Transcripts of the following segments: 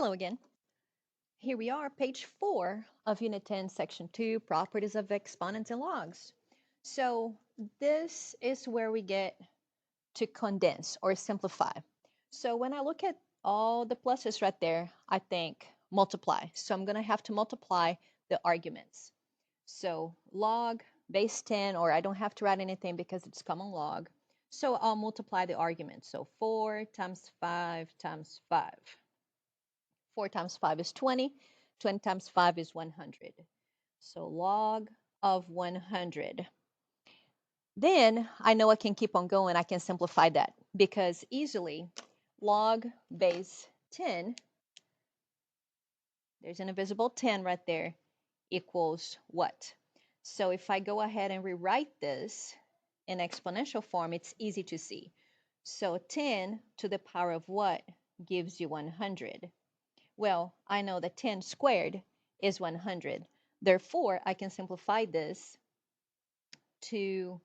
Hello again. Here we are, page 4 of Unit 10, Section 2, Properties of Exponents and Logs. So this is where we get to condense or simplify. So when I look at all the pluses right there, I think multiply. So I'm going to have to multiply the arguments. So log base 10, or I don't have to write anything because it's common log. So I'll multiply the arguments. So 4 times 5 times 5. 4 times 5 is 20. 20 times 5 is 100. So log of 100. Then I know I can keep on going. I can simplify that because easily log base 10, there's an invisible 10 right there, equals what? So if I go ahead and rewrite this in exponential form, it's easy to see. So 10 to the power of what gives you 100? Well, I know that 10 squared is 100. Therefore, I can simplify this to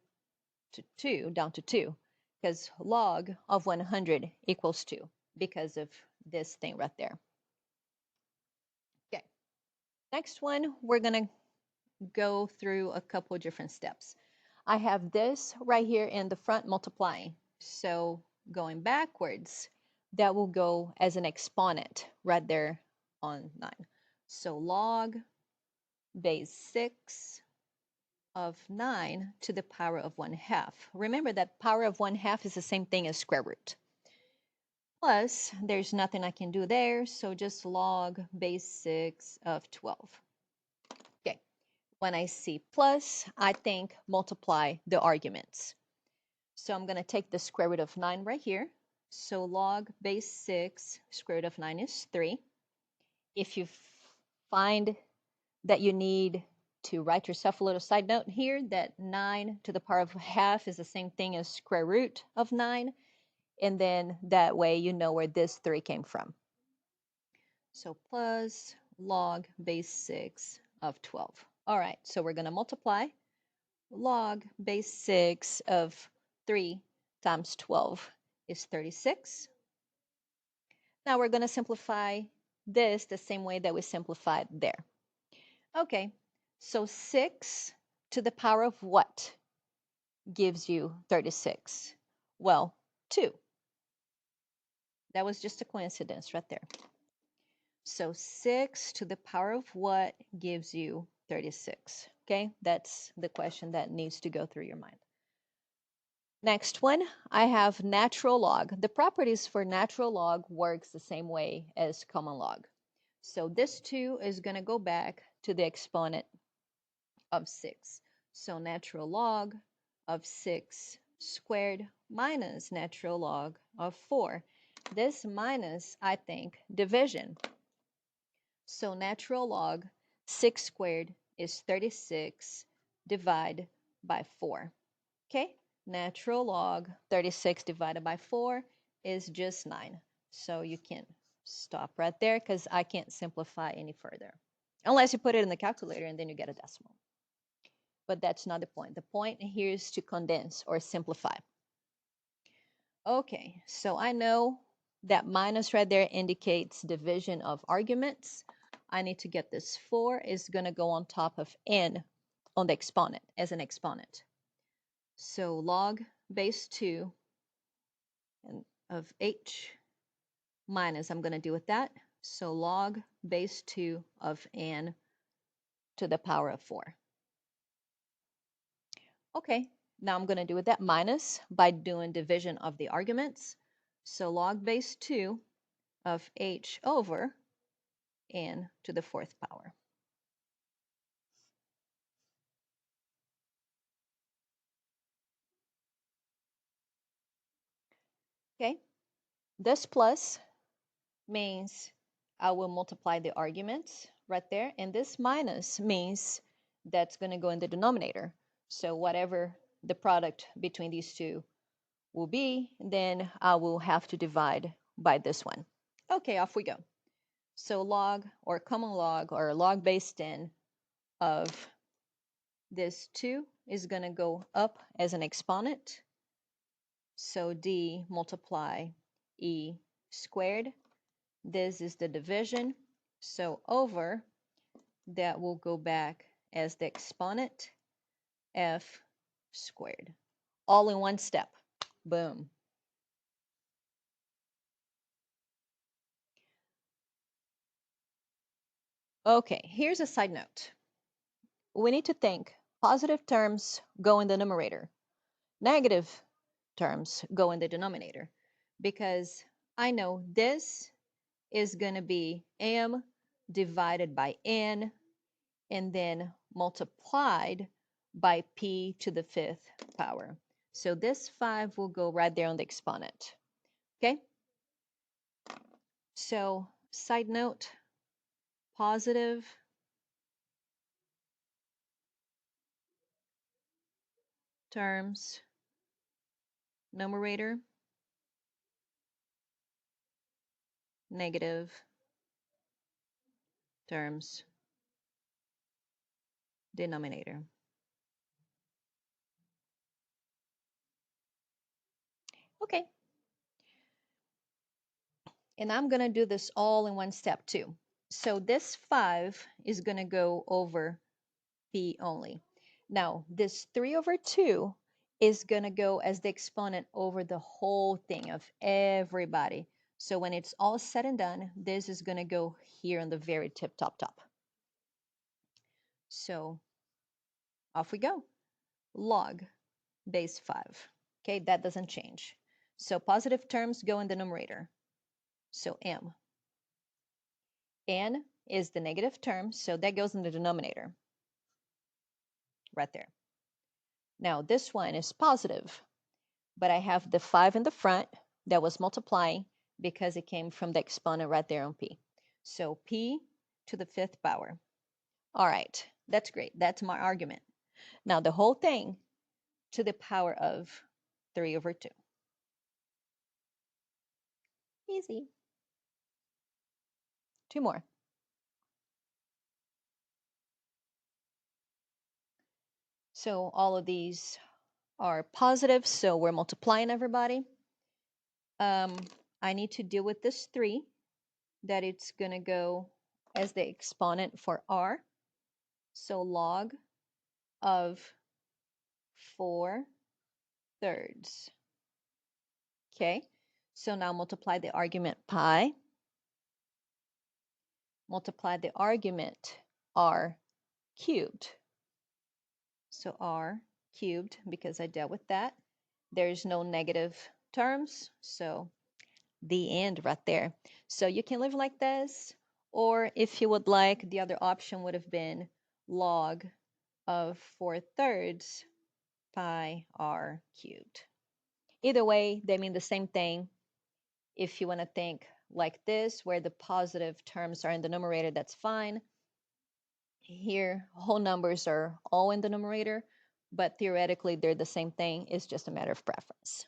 2, down to 2, because log of 100 equals 2 because of this thing right there. Okay, next one, we're going to go through a couple different steps. I have this right here in the front multiplying. So going backwards, that will go as an exponent right there on 9. So log base 6 of 9 to the power of 1/2. Remember that power of 1/2 is the same thing as square root. Plus, there's nothing I can do there, so just log base 6 of 12. Okay, when I see plus, I think multiply the arguments. So I'm going to take the square root of 9 right here. So log base 6, square root of 9 is 3. If you find that you need to write yourself a little side note here that 9 to the power of 1/2 is the same thing as square root of 9. And then that way you know where this 3 came from. So plus log base 6 of 12. All right, so we're going to multiply log base 6 of 3 times 12 is 36. Now we're going to simplify this the same way that we simplified there. Okay, so 6 to the power of what gives you 36? Well, 2. That was just a coincidence right there. So 6 to the power of what gives you 36? Okay, that's the question that needs to go through your mind. Next one, I have natural log. The properties for natural log works the same way as common log. So this 2 is going to go back to the exponent of 6. So natural log of 6 squared minus natural log of 4. This minus, I think, division. So natural log 6 squared is 36 divided by 4. Okay, natural log 36 divided by 4 is just 9. So you can stop right there because I can't simplify any further. Unless you put it in the calculator and then you get a decimal. But that's not the point. The point here is to condense or simplify. Okay, so I know that minus right there indicates division of arguments. I need to get this 4 is going to go on top of n on the exponent as an exponent. So log base 2 of h minus, I'm going to do with that. So log base 2 of n to the power of 4. Okay, now I'm going to do with that minus by doing division of the arguments. So log base 2 of h over n to the 4th power. Okay, this plus means I will multiply the arguments right there, and this minus means that's going to go in the denominator. So whatever the product between these two will be, then I will have to divide by this one. Okay, off we go. So log or common log or log base 10 of this 2 is going to go up as an exponent. So d multiply e squared. This is the division. So over, that will go back as the exponent f squared. All in one step. Boom. Okay, here's a side note. We need to think positive terms go in the numerator, negative terms go in the denominator, because I know this is going to be m divided by n and then multiplied by p to the fifth power. So this 5 will go right there on the exponent. Okay? So side note, positive terms numerator, negative terms denominator. Okay. And I'm going to do this all in one step too. So this 5 is going to go over p only. Now, this 3 over 2 is going to go as the exponent over the whole thing of everybody. So when it's all said and done, this is going to go here on the very tip top. So off we go. Log base 5. Okay, that doesn't change. So positive terms go in the numerator. So m. N is the negative term, so that goes in the denominator. Right there. Now this one is positive, but I have the 5 in the front that was multiplying because it came from the exponent right there on p. So p to the fifth power. All right, that's great. That's my argument. Now the whole thing to the power of 3 over 2. Easy. Two more. So all of these are positive, so we're multiplying everybody. I need to deal with this 3, that it's going to go as the exponent for r. So log of 4 thirds. Okay, so now multiply the argument pi, multiply the argument r cubed. So r cubed, because I dealt with that. There's no negative terms, so the end right there. So you can live like this, or if you would like, the other option would have been log of 4 thirds pi r cubed. Either way, they mean the same thing. If you want to think like this, where the positive terms are in the numerator, that's fine. Here, whole numbers are all in the numerator, but theoretically, they're the same thing. It's just a matter of preference.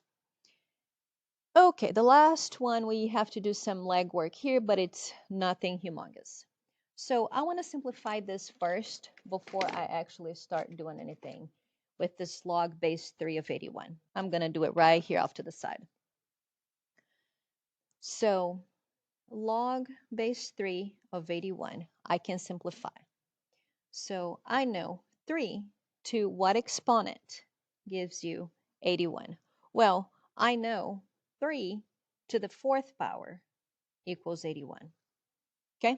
Okay, the last one, we have to do some legwork here, but it's nothing humongous. So I want to simplify this first before I actually start doing anything with this log base 3 of 81. I'm going to do it right here off to the side. So log base 3 of 81, I can simplify. So I know 3 to what exponent gives you 81? Well, I know 3 to the fourth power equals 81. Okay?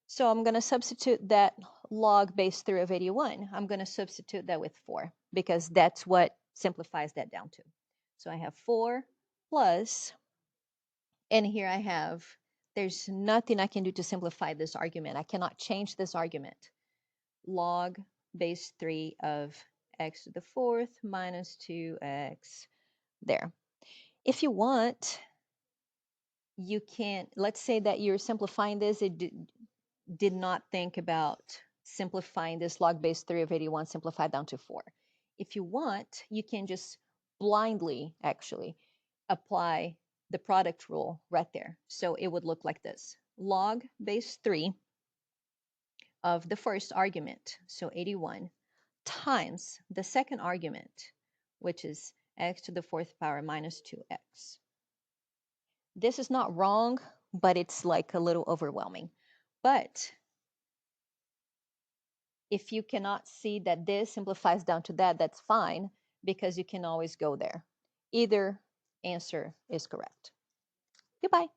So I'm going to substitute that log base 3 of 81. I'm going to substitute that with 4 because that's what simplifies that down to. So I have 4 plus, and here I have, there's nothing I can do to simplify this argument. I cannot change this argument. Log base 3 of x to the fourth minus 2x there. If you want, you can, let's say that you're simplifying this, it did not think about simplifying this log base 3 of 81 simplified down to 4. If you want, you can just blindly actually apply the product rule right there. So it would look like this. Log base 3 of the first argument, so 81, times the second argument, which is x to the fourth power minus 2x. This is not wrong, but it's like a little overwhelming. But if you cannot see that this simplifies down to that, that's fine, because you can always go there. Either answer is correct. Goodbye.